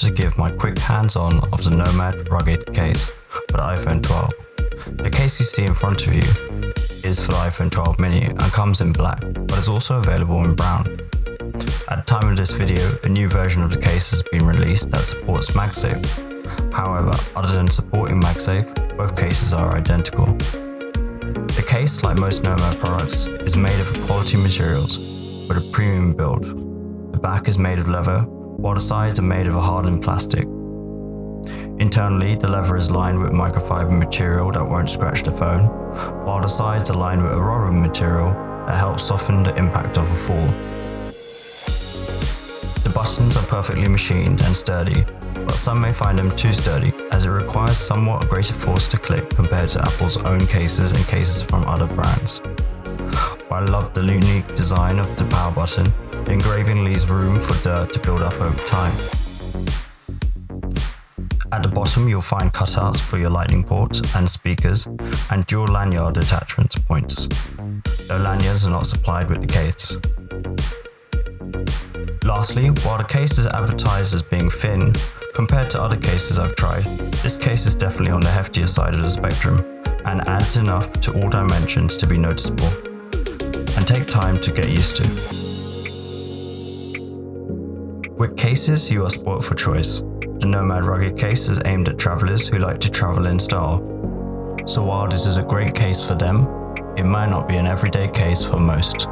to give my quick hands-on of the Nomad Rugged Case for the iPhone 12. The case you see in front of you is for the iPhone 12 mini and comes in black, but is also available in brown. At the time of this video, a new version of the case has been released that supports MagSafe. However, other than supporting MagSafe, both cases are identical. The case, like most Nomad products, is made of quality materials with a premium build. The back is made of leather, while the sides are made of a hardened plastic. Internally, the leather is lined with microfiber material that won't scratch the phone, while the sides are lined with a rubber material that helps soften the impact of a fall. The buttons are perfectly machined and sturdy, but some may find them too sturdy as it requires somewhat greater force to click compared to Apple's own cases and cases from other brands. While I love the unique design of the power button, the engraving leaves room for dirt to build up over time. At the bottom you'll find cutouts for your lightning ports and speakers and dual lanyard attachment points, though lanyards are not supplied with the case. Lastly, while the case is advertised as being thin, compared to other cases I've tried, this case is definitely on the heftier side of the spectrum and adds enough to all dimensions to be noticeable and take time to get used to. With cases, you are spoilt for choice. The Nomad Rugged Case is aimed at travelers who like to travel in style. So while this is a great case for them, it might not be an everyday case for most.